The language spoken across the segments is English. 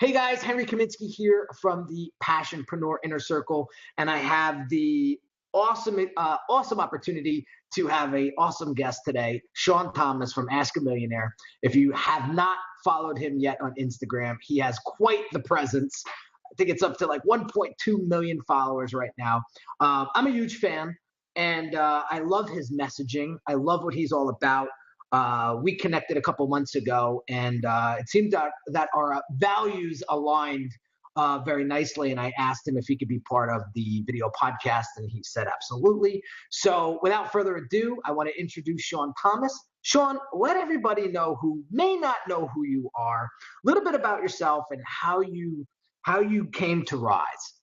Hey guys, Henry Kaminsky here from the Passionpreneur Inner Circle, and I have the awesome opportunity to have a awesome guest today, Sean Thomas from Ask a Millionaire. If you have not followed him yet on Instagram, he has quite the presence. I think it's up to like 1.2 million followers right now. I'm a huge fan, and I love his messaging. I love what he's all about. We connected a couple months ago, and it seemed that our values aligned very nicely. And I asked him if he could be part of the video podcast, and he said absolutely. So without further ado, I want to introduce Sean Thomas. Sean, let everybody know who may not know who you are, a little bit about yourself and how you came to rise.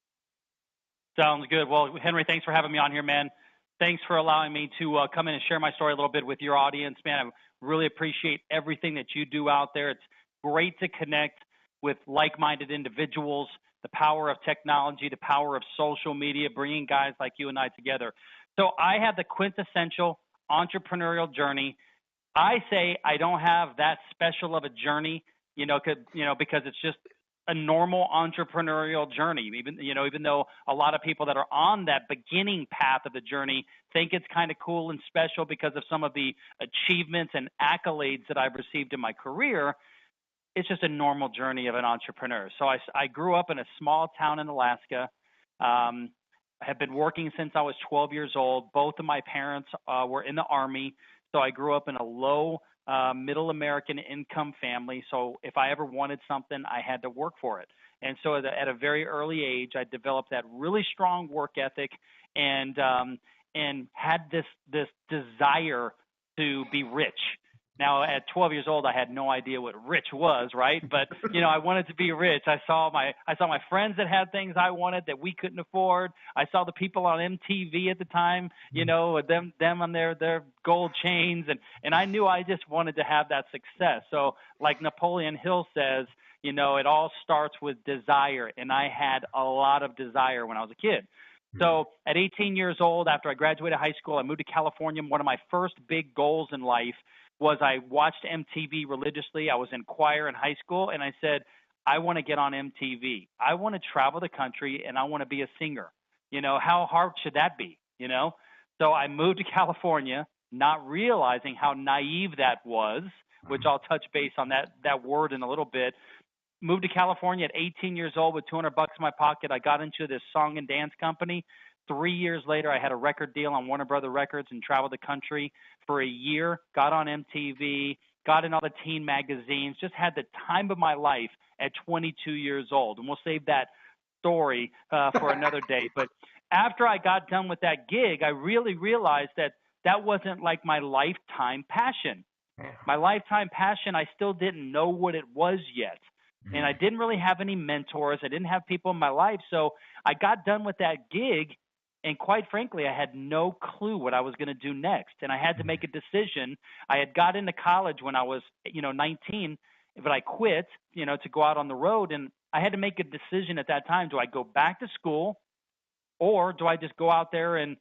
Sounds good. Well, Henry, thanks for having me on here, man. Thanks for allowing me to come in and share my story a little bit with your audience, man. I really appreciate everything that you do out there. It's great to connect with like-minded individuals, the power of technology, the power of social media, bringing guys like you and I together. So I have the quintessential entrepreneurial journey. I say I don't have that special of a journey, because it's just a normal entrepreneurial journey. Even though a lot of people that are on that beginning path of the journey think it's kind of cool and special because of some of the achievements and accolades that I've received in my career, it's just a normal journey of an entrepreneur. So I grew up in a small town in Alaska. Have been working since I was 12 years old. Both of my parents were in the Army, so I grew up in a low middle American income family. So if I ever wanted something, I had to work for it. And so at a very early age, I developed that really strong work ethic and had this desire to be rich. Now, at 12 years old, I had no idea what rich was, right? But, I wanted to be rich. I saw my friends that had things I wanted that we couldn't afford. I saw the people on MTV at the time, them on their gold chains. And I knew I just wanted to have that success. So like Napoleon Hill says, it all starts with desire. And I had a lot of desire when I was a kid. So at 18 years old, after I graduated high school, I moved to California. One of my first big goals in life was I watched MTV religiously. I was in choir in high school, and I said, I want to get on MTV. I want to travel the country, and I want to be a singer. How hard should that be, So I moved to California, not realizing how naive that was, which I'll touch base on that word in a little bit. Moved to California at 18 years old with $200 in my pocket. I got into this song and dance company. 3 years later, I had a record deal on Warner Brother Records and traveled the country for a year, got on MTV, got in all the teen magazines, just had the time of my life at 22 years old. And we'll save that story for another day. But after I got done with that gig, I really realized that wasn't like my lifetime passion. My lifetime passion, I still didn't know what it was yet. And I didn't really have any mentors. I didn't have people in my life. So I got done with that gig. And quite frankly, I had no clue what I was going to do next. And I had to make a decision. I had got into college when I was, 19, but I quit, to go out on the road. And I had to make a decision at that time. Do I go back to school or do I just go out there and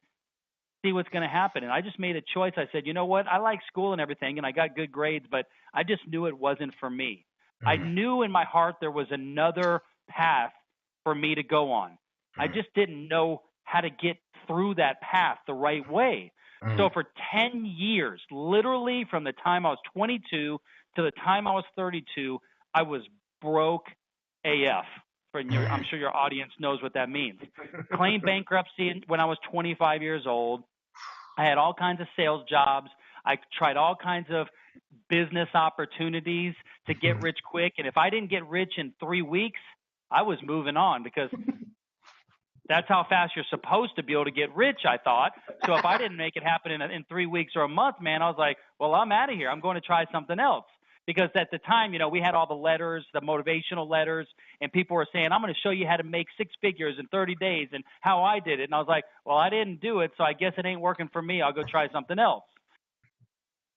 see what's going to happen? And I just made a choice. I said, you know what? I like school and everything, and I got good grades, but I just knew it wasn't for me. I knew in my heart there was another path for me to go on. I just didn't know how to get through that path the right way. So for 10 years, literally from the time I was 22 to the time I was 32, I was broke AF. I'm sure your audience knows what that means. Claimed bankruptcy when I was 25 years old. I had all kinds of sales jobs. I tried all kinds of business opportunities to get rich quick. And if I didn't get rich in 3 weeks, I was moving on because that's how fast you're supposed to be able to get rich, I thought. So if I didn't make it happen in 3 weeks or a month, man, I was like, well, I'm out of here. I'm going to try something else. Because at the time, we had all the letters, the motivational letters, and people were saying, I'm going to show you how to make 6 figures in 30 days and how I did it. And I was like, well, I didn't do it, so I guess it ain't working for me. I'll go try something else.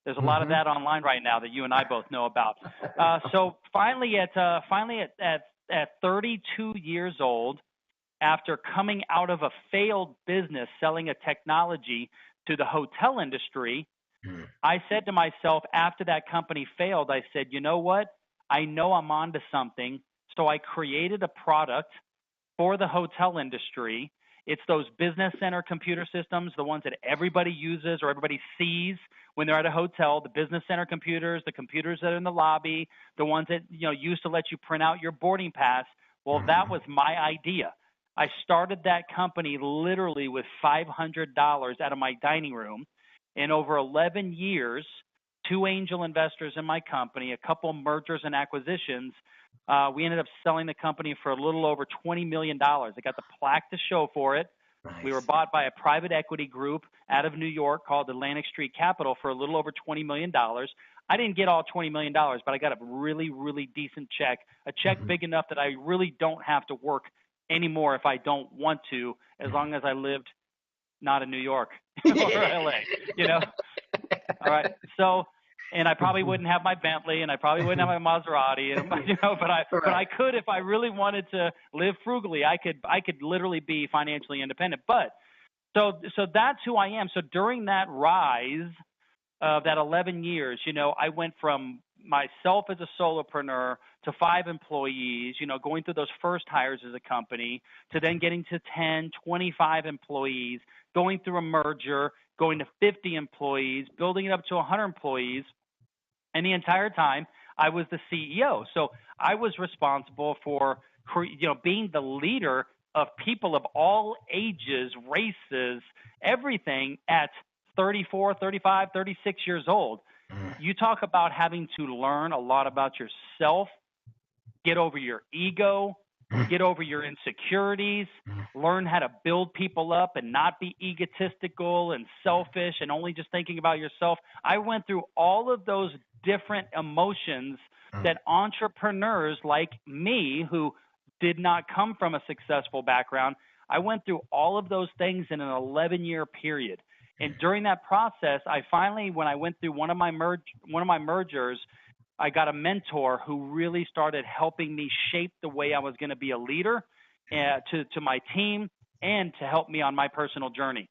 There's a lot of that online right now that you and I both know about. So finally at 32 years old, after coming out of a failed business selling a technology to the hotel industry, I said to myself after that company failed, I said, you know what? I know I'm onto something, So I created a product for the hotel industry. It's those business center computer systems, the ones that everybody uses or everybody sees when they're at a hotel, the business center computers, the computers that are in the lobby, the ones that, used to let you print out your boarding pass. Well, that was my idea. I started that company literally with $500 out of my dining room. In over 11 years, 2 angel investors in my company, a couple mergers and acquisitions, we ended up selling the company for a little over $20 million. I got the plaque to show for it. Nice. We were bought by a private equity group out of New York called Atlantic Street Capital for a little over $20 million. I didn't get all $20 million, but I got a really, really decent check, a check big enough that I really don't have to work anymore if I don't want to, as long as I lived not in New York or LA, All right. So, and I probably wouldn't have my Bentley, and I probably wouldn't have my Maserati, but I could, if I really wanted to live frugally, I could literally be financially independent. But so that's who I am. So during that rise of that 11 years, I went from myself as a solopreneur to 5 employees, going through those first hires as a company, to then getting to 10, 25 employees, going through a merger, going to 50 employees, building it up to 100 employees. And the entire time I was the CEO. So I was responsible for, being the leader of people of all ages, races, everything at 34, 35, 36 years old. You talk about having to learn a lot about yourself, get over your ego, get over your insecurities, learn how to build people up and not be egotistical and selfish and only just thinking about yourself. I went through all of those different emotions that entrepreneurs like me, who did not come from a successful background, I went through all of those things in an 11-year period. And during that process, I finally, when I went through one of my mergers, I got a mentor who really started helping me shape the way I was going to be a leader to my team and to help me on my personal journey.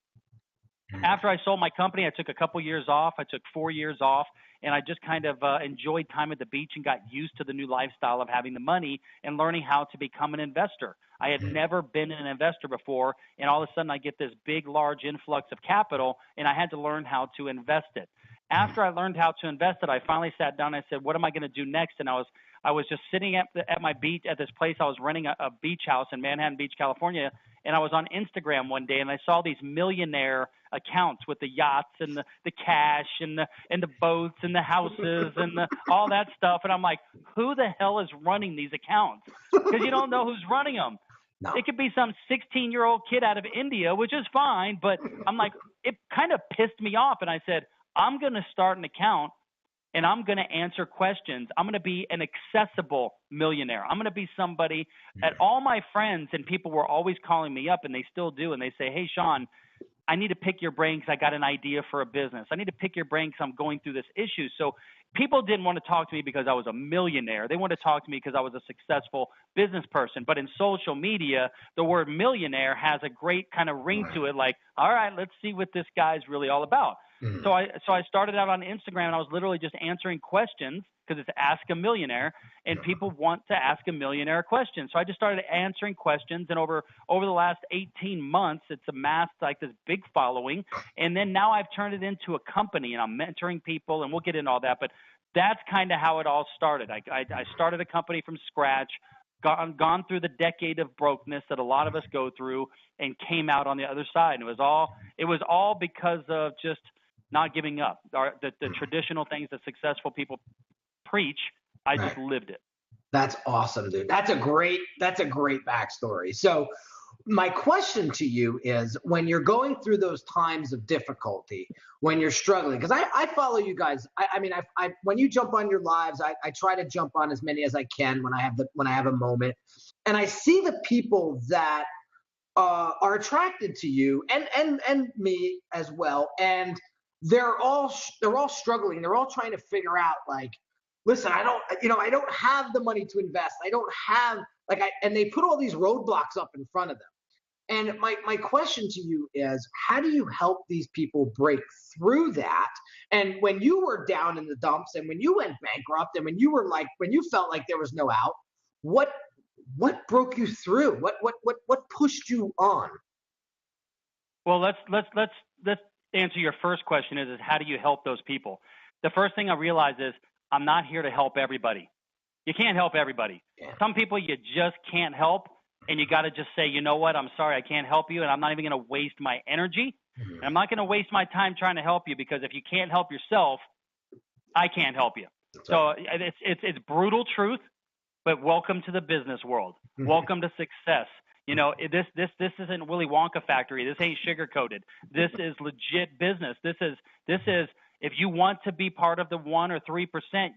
After I sold my company, I took a couple years off. I took 4 years off, and I just kind of enjoyed time at the beach and got used to the new lifestyle of having the money and learning how to become an investor. I had never been an investor before, and all of a sudden I get this big, large influx of capital, and I had to learn how to invest it. After I learned how to invest it, I finally sat down and I said, what am I going to do next? And I was just sitting at my beach at this place. I was renting a beach house in Manhattan Beach, California, and I was on Instagram one day, and I saw these millionaire accounts with the yachts and the cash and the boats and the houses and all that stuff. And I'm like, who the hell is running these accounts? Because you don't know who's running them. No. It could be some 16-year-old kid out of India, which is fine, but I'm like, it kind of pissed me off. And I said, I'm going to start an account and I'm going to answer questions. I'm going to be an accessible millionaire. I'm going to be somebody that all my friends and people were always calling me up, and they still do. And they say, hey, Sean, I need to pick your brain because I got an idea for a business. I need to pick your brain because I'm going through this issue. So people didn't want to talk to me because I was a millionaire. They wanted to talk to me because I was a successful business person. But in social media, the word millionaire has a great kind of ring to it, like, all right, let's see what this guy's really all about. So I started out on Instagram, and I was literally just answering questions because it's Ask a Millionaire, and people want to ask a millionaire question. So I just started answering questions, and over the last 18 months, it's amassed like this big following. And then now I've turned it into a company, and I'm mentoring people, and we'll get into all that. But that's kind of how it all started. I started a company from scratch, gone through the decade of brokenness that a lot of us go through, and came out on the other side. And it was all because of just not giving up. The traditional things that successful people preach, I just lived it. That's awesome, dude. That's a great backstory. So my question to you is, when you're going through those times of difficulty, when you're struggling, because I follow you guys. I mean, when you jump on your lives, I try to jump on as many as I can when I have a moment, and I see the people that are attracted to you and me as well, and they're all struggling. They're all trying to figure out, like, listen, I don't have the money to invest. I don't have and they put all these roadblocks up in front of them. And my question to you is, how do you help these people break through that? And when you were down in the dumps, and when you went bankrupt, and when you felt like there was no out, what what broke you through? What pushed you on? Well, let's answer your first question is how do you help those people? The first thing I realized is I'm not here to help everybody. You can't help everybody. Yeah. Some people you just can't help, and you got to just say, you know what, I'm sorry, I can't help you, and I'm not even going to waste my energy, and I'm not going to waste my time trying to help you, because if you can't help yourself, I can't help you. So it's brutal truth, but welcome to the business world. Welcome to success. You know, this isn't Willy Wonka factory. This ain't sugar coated. This is legit business. This is if you want to be part of the 1 or 3%,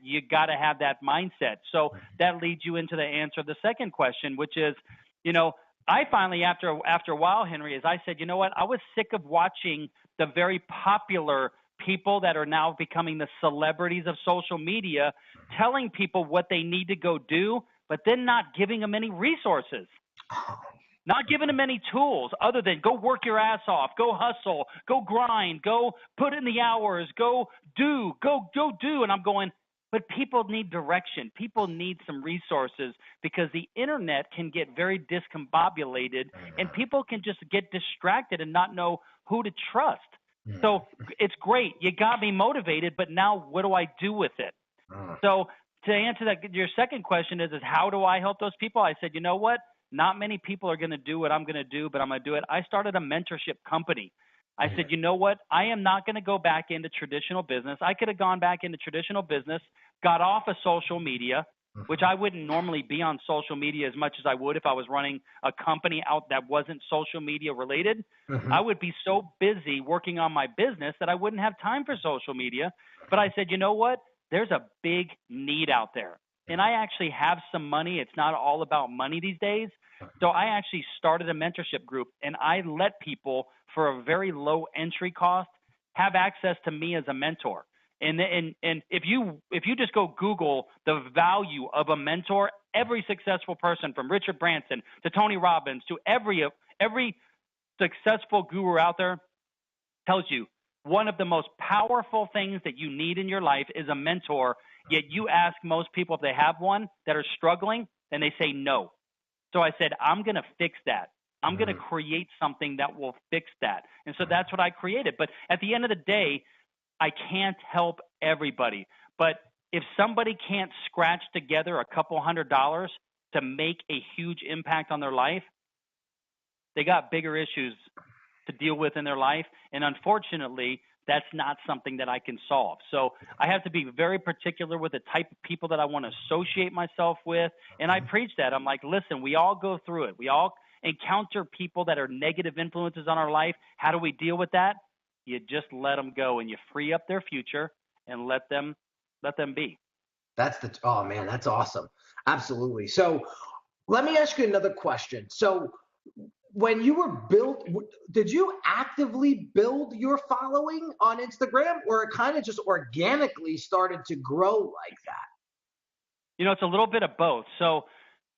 you got to have that mindset. So that leads you into the answer of the second question, which is, you know, I finally, after a while, Henry, as I said, you know what, I was sick of watching the very popular people that are now becoming the celebrities of social media telling people what they need to go do, but then not giving them any resources. Not giving them any tools other than go work your ass off, go hustle, go grind, go put in the hours, go do. And I'm going, but people need direction. People need some resources, because the internet can get very discombobulated and people can just get distracted and not know who to trust. So it's great. You got me motivated, but now what do I do with it? So to answer that, your second question is how do I help those people? I said, you know what? Not many people are going to do what I'm going to do, but I'm going to do it. I started a mentorship company. I said, you know what? I am not going to go back into traditional business. I could have gone back into traditional business, got off of social media, which I wouldn't normally be on social media as much as I would if I was running a company out that wasn't social media related. I would be so busy working on my business that I wouldn't have time for social media. But I said, you know what? There's a big need out there. And I actually have some money. It's not all about money these days. So I actually started a mentorship group, and I let people, for a very low entry cost, have access to me as a mentor. And if you just go Google the value of a mentor, every successful person from Richard Branson to Tony Robbins to every successful guru out there tells you one of the most powerful things that you need in your life is a mentor. Yet you ask most people if they have one that are struggling, and they say no. So I said, I'm going to fix that. I'm going to create something that will fix that. And so that's what I created. But at the end of the day, I can't help everybody. But if somebody can't scratch together a couple $100 to make a huge impact on their life, they got bigger issues to deal with in their life. And unfortunately, that's not something that I can solve. So I have to be very particular with the type of people that I want to associate myself with. And I preach that. I'm like, listen, we all go through it. We all encounter people that are negative influences on our life. How do we deal with that? You just let them go, and you free up their future and let them be. Oh man, that's awesome. Absolutely. So let me ask you another question. So when you were did you actively build your following on Instagram, or it kind of just organically started to grow like that? You know, it's a little bit of both. So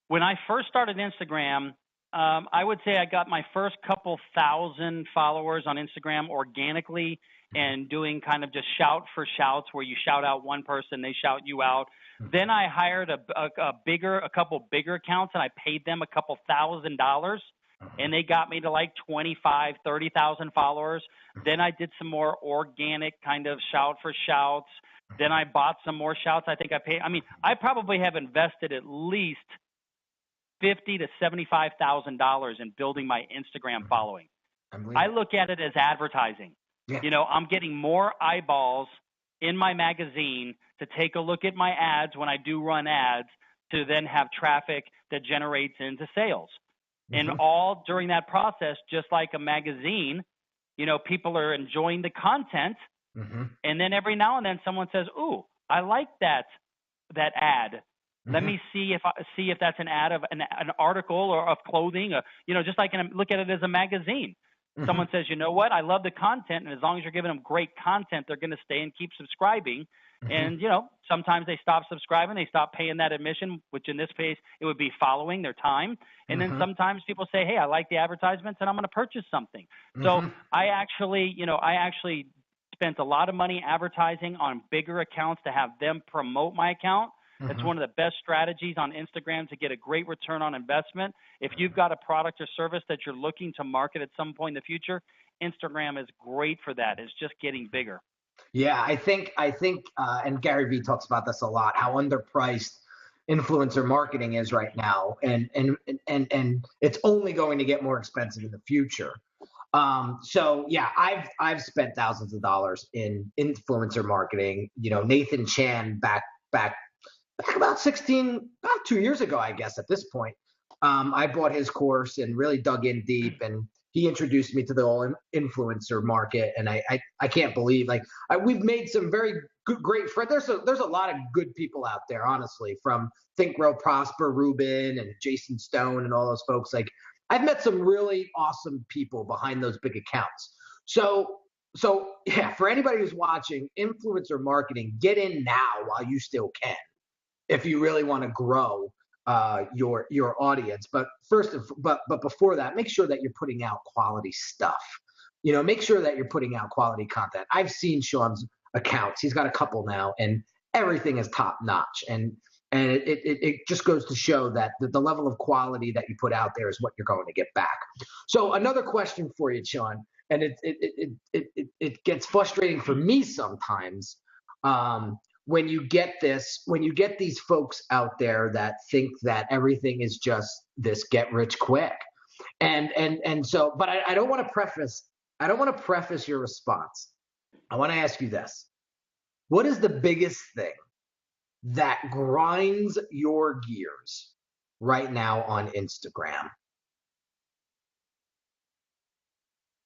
when I first started Instagram, I would say I got my first couple thousand followers on Instagram organically, and doing kind of just shout for shouts, where you shout out one person, they shout you out. Then I hired a couple bigger accounts, and I paid them a couple $1,000. And they got me to like 25, 30,000 followers. Then I did some more organic kind of shout for shouts. Then I bought some more shouts. I probably have invested at least $50,000 to $75,000 in building my Instagram following. I look at it as advertising. Yeah. You know, I'm getting more eyeballs in my magazine to take a look at my ads when I do run ads, to then have traffic that generates into sales. And all during that process, just like a magazine, you know, people are enjoying the content. And then every now and then someone says, ooh, I like that ad. Let me see if that's an ad of an article or of clothing, you know, just like look at it as a magazine. Someone says, you know what, I love the content, and as long as you're giving them great content, they're going to stay and keep subscribing. And, you know, sometimes they stop subscribing, they stop paying that admission, which in this case, it would be following their time. And then sometimes people say, hey, I like the advertisements and I'm going to purchase something. So I actually spent a lot of money advertising on bigger accounts to have them promote my account. It's one of the best strategies on Instagram to get a great return on investment. If you've got a product or service that you're looking to market at some point in the future, Instagram is great for that. It's just getting bigger. Yeah, I think, and Gary Vee talks about this a lot, how underpriced influencer marketing is right now, and it's only going to get more expensive in the future. So yeah, I've spent thousands of dollars in influencer marketing. You know, Nathan Chan back about 2 years ago, I guess at this point. I bought his course and really dug in deep, and he introduced me to the whole influencer market. And I can't believe, like, we've made some very great friends. There's a lot of good people out there, honestly, from Think Grow Prosper, Ruben and Jason Stone and all those folks. Like, I've met some really awesome people behind those big accounts. So yeah, for anybody who's watching, influencer marketing, get in now while you still can, if you really want to grow your audience. But before that, make sure that you're putting out quality stuff. You know, make sure that you're putting out quality content. I've seen Sean's accounts. He's got a couple now, and everything is top notch. And it just goes to show that the level of quality that you put out there is what you're going to get back. So another question for you, Sean, and it gets frustrating for me sometimes. When you get these folks out there that think that everything is just this get rich quick. And so, but I don't want to preface your response. I want to ask you this. What is the biggest thing that grinds your gears right now on Instagram?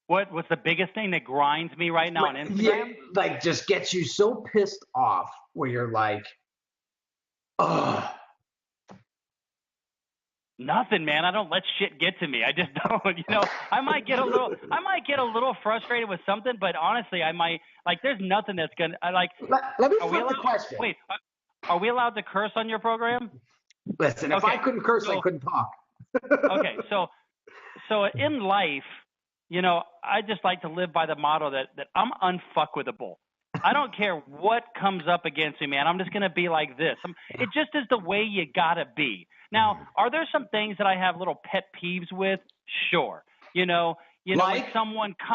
What's the biggest thing that grinds me right now on Instagram? Yeah, like, just gets you so pissed off where you're like, ugh. Nothing, man. I don't let shit get to me. I just don't. You know, I might get a little frustrated with something, but honestly, I might, like, there's nothing that's gonna, Let me flip the question. Wait, are we allowed to curse on your program? Listen, if I couldn't curse, I couldn't talk. Okay, so in life, you know, I just like to live by the motto that I'm unfuckwithable. I don't care what comes up against me, man. I'm just going to be like this. It just is the way you got to be. Now, are there some things that I have little pet peeves with? Sure. You know, like?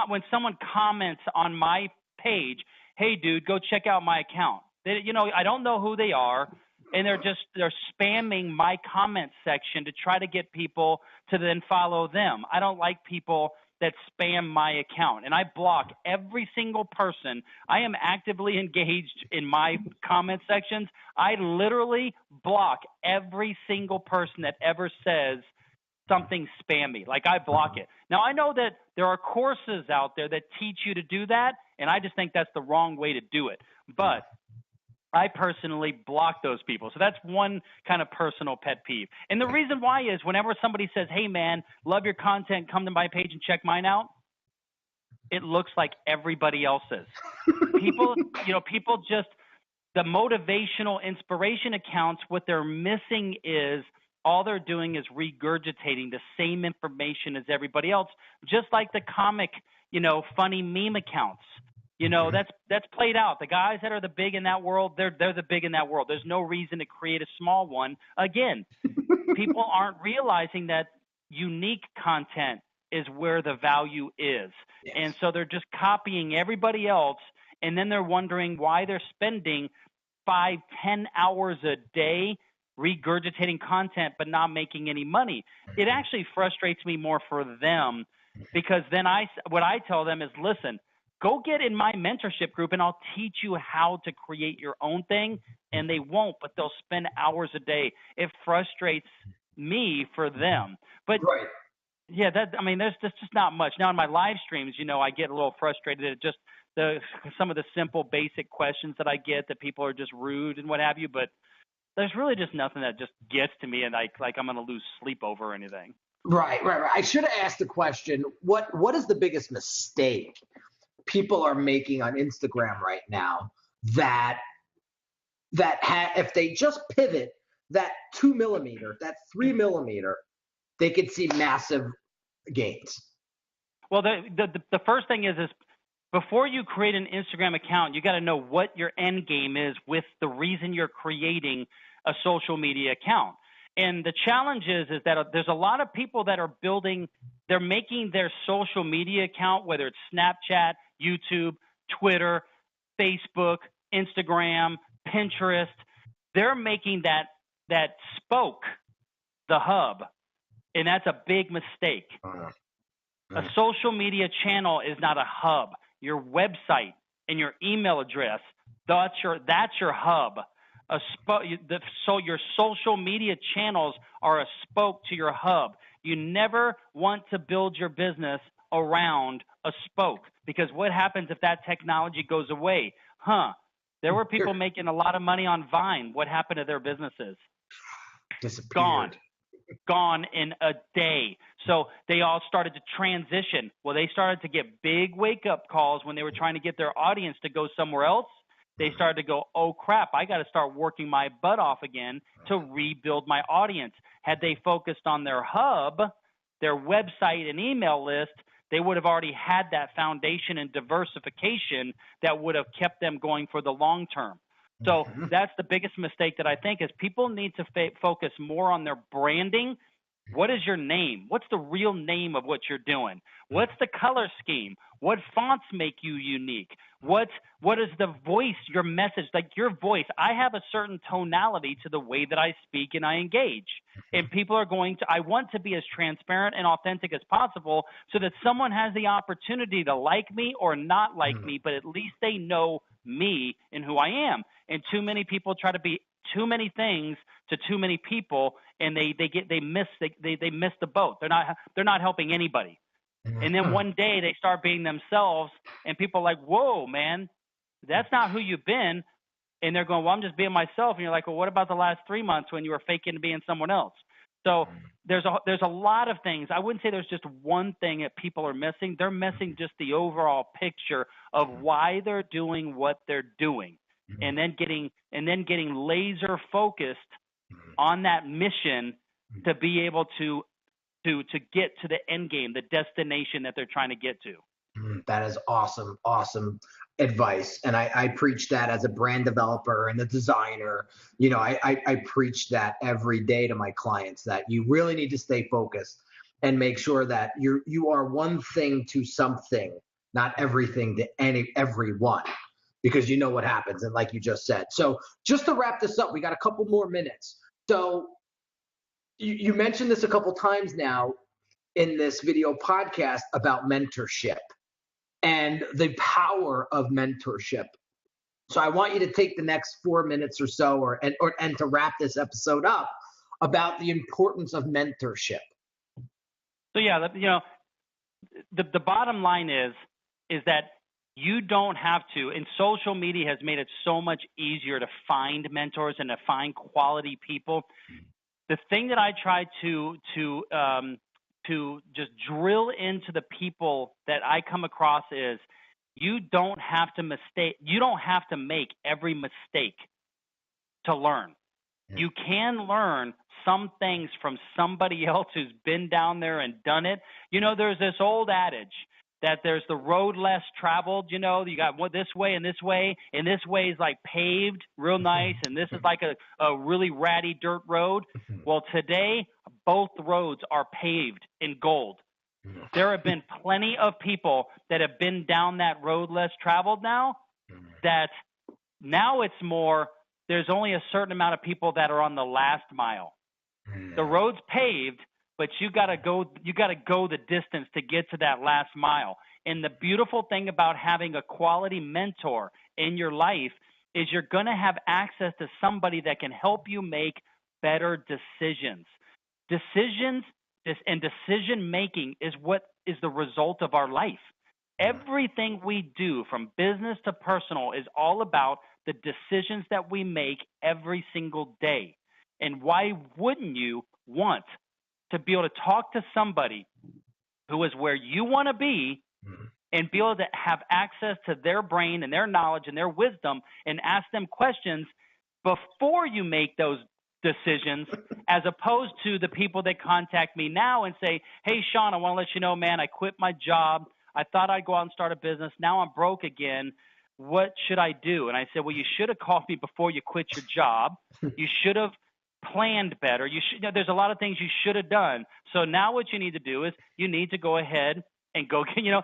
when someone comments on my page, hey, dude, go check out my account. You know, I don't know who they are, and they're spamming my comment section to try to get people to then follow them. I don't like people that spam my account, and I block every single person. I am actively engaged in my comment sections. I literally block every single person that ever says something spammy. Like, I block it. Now, I know that there are courses out there that teach you to do that, and I just think that's the wrong way to do it. But I personally block those people. So that's one kind of personal pet peeve. And the reason why is whenever somebody says, hey, man, love your content, come to my page and check mine out, it looks like everybody else's. People just, the motivational inspiration accounts, what they're missing is all they're doing is regurgitating the same information as everybody else, just like the comic, funny meme accounts. That's played out. The guys that are the big in that world, they're the big in that world. There's no reason to create a small one. Again, people aren't realizing that unique content is where the value is. Yes. And so they're just copying everybody else, and then they're wondering why they're spending 5-10 hours a day regurgitating content but not making any money. It actually frustrates me more for them, because then what I tell them is, listen, go get in my mentorship group and I'll teach you how to create your own thing. And they won't, but they'll spend hours a day. It frustrates me for them. But right. Yeah, there's just not much. Now in my live streams, I get a little frustrated at just some of the simple basic questions that I get, that people are just rude and what have you. But there's really just nothing that just gets to me and like I'm going to lose sleep over or anything. Right. I should have asked the question, what is the biggest mistake people are making on Instagram right now that if they just pivot that 2 millimeter, that 3 millimeter, they could see massive gains? Well, the first thing is before you create an Instagram account, you got to know what your end game is with the reason you're creating a social media account. And the challenge is that there's a lot of people that are they're making their social media account, whether it's Snapchat, YouTube, Twitter, Facebook, Instagram, Pinterest, they're making that spoke the hub. And that's a big mistake. A social media channel is not a hub. Your website and your email address, that's your hub. So your social media channels are a spoke to your hub. You never want to build your business around a spoke, because what happens if that technology goes away? There were people making a lot of money on Vine. What happened to their businesses? Disappeared. Gone in a day. So they all started to transition. Well, they started to get big wake-up calls when they were trying to get their audience to go somewhere else. They started to go, oh, crap, I got to start working my butt off again to rebuild my audience. Had they focused on their hub, their website and email list, they would have already had that foundation and diversification that would have kept them going for the long term. So that's the biggest mistake that I think is people need to focus more on their branding. What is your name? What's the real name of what you're doing? What's the color scheme? What fonts make you unique? What is the voice, your message, like your voice? I have a certain tonality to the way that I speak and I engage. And people are I want to be as transparent and authentic as possible so that someone has the opportunity to like me or not like me, but at least they know me and who I am. And too many people try to be too many things to too many people, and they miss the boat. They're not helping anybody. And then one day they start being themselves, and people are like, whoa, man, that's not who you've been. And they're going, well, I'm just being myself. And you're like, well, what about the last 3 months when you were faking being someone else? So there's a lot of things. I wouldn't say there's just one thing that people are missing. They're missing just the overall picture of why they're doing what they're doing, and then getting laser focused on that mission to be able to get to the end game, the destination that they're trying to get to. That is awesome advice. And I preach that as a brand developer and a designer. You know, I preach that every day to my clients, that you really need to stay focused and make sure that you are one thing to something, not everything to everyone, because you know what happens. And like you just said, so just to wrap this up, we got a couple more minutes. So you mentioned this a couple times now in this video podcast about mentorship and the power of mentorship. So I want you to take the next 4 minutes or so, and to wrap this episode up, about the importance of mentorship. So yeah, the bottom line is that you don't have to, and social media has made it so much easier to find mentors and to find quality people. The thing that I try to just drill into the people that I come across is you don't have to make every mistake to learn. You can learn some things from somebody else who's been down there and done it. You know, there's this old adage that there's the road less traveled. You know, you got this way, and this way is like paved real nice, and this is like a really ratty dirt road. Well, today, both roads are paved in gold. There have been plenty of people that have been down that road less traveled now, that now it's more, there's only a certain amount of people that are on the last mile. The road's paved, but you got to go the distance to get to that last mile. And the beautiful thing about having a quality mentor in your life is you're going to have access to somebody that can help you make better decisions. And decision making is what is the result of our life. Everything we do, from business to personal, is all about the decisions that we make every single day. And why wouldn't you want to be able to talk to somebody who is where you want to be and be able to have access to their brain and their knowledge and their wisdom, and ask them questions before you make those decisions, as opposed to the people that contact me now and say, hey, Sean, I want to let you know, man, I quit my job. I thought I'd go out and start a business. Now I'm broke again. what should I do? And I said, well, you should have called me before you quit your job. You should have planned better. There's a lot of things you should have done. So now what you need to do is you need to go ahead and go, you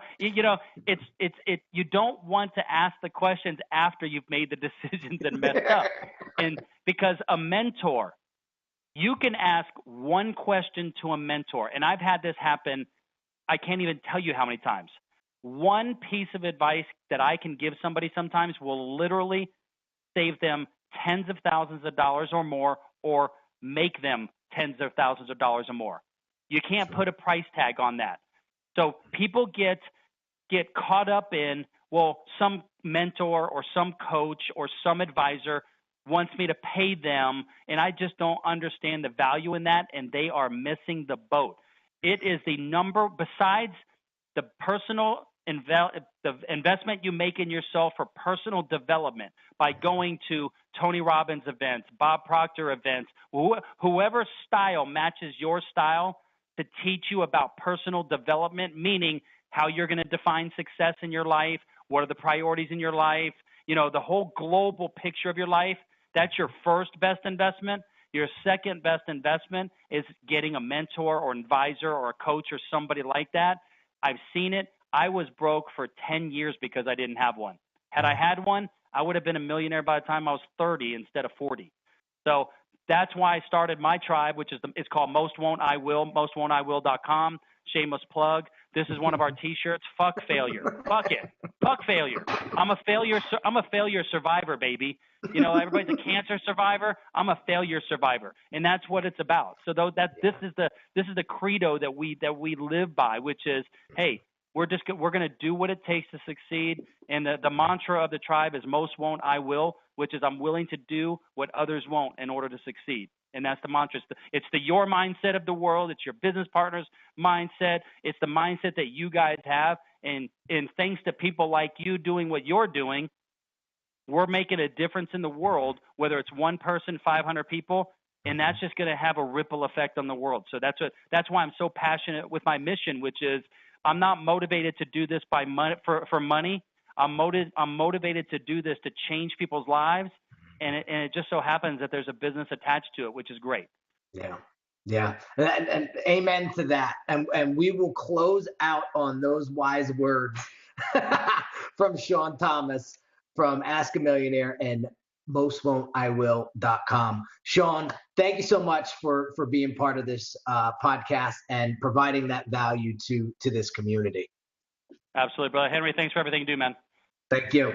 don't want to ask the questions after you've made the decisions and messed up. And because a mentor, you can ask one question to a mentor. And I've had this happen. I can't even tell you how many times. One piece of advice that I can give somebody sometimes will literally save them tens of thousands of dollars or more, or make them tens of thousands of dollars or more. You can't put a price tag on that. So people get caught up in, well, some mentor or some coach or some advisor wants me to pay them, and I just don't understand the value in that, and they are missing the boat. It is the number, besides the personal the investment you make in yourself for personal development by going to Tony Robbins events, Bob Proctor events, whoever style matches your style to teach you about personal development, meaning how you're going to define success in your life, what are the priorities in your life, the whole global picture of your life. That's your first best investment. Your second best investment is getting a mentor or advisor or a coach or somebody like that. I've seen it. I was broke for 10 years because I didn't have one. Had I had one, I would have been a millionaire by the time I was 30 instead of 40. So that's why I started my tribe, which is it's called Most Won't I Will, mostwon'tIwill.com. Shameless plug. This is one of our T-shirts. Fuck failure. Fuck it. Fuck failure. I'm a failure survivor, baby. Everybody's a cancer survivor. I'm a failure survivor, and that's what it's about. So this is the credo that we live by, which is, hey, we're going to do what it takes to succeed. And the mantra of the tribe is Most Won't I Will, which is I'm willing to do what others won't in order to succeed. And that's the mantra. It's your mindset of the world. It's your business partner's mindset. It's the mindset that you guys have. And thanks to people like you doing what you're doing, we're making a difference in the world, whether it's one person, 500 people, and that's just going to have a ripple effect on the world. So that's why I'm so passionate with my mission, which is I'm not motivated to do this by money for money. I'm motivated to do this to change people's lives. And it just so happens that there's a business attached to it, which is great. Yeah. And amen to that. And we will close out on those wise words from Sean Thomas from Ask a Millionaire and mostwon'tIwill.com. Sean, thank you so much for being part of this podcast and providing that value to this community. Absolutely, brother. Henry, thanks for everything you do, man. Thank you.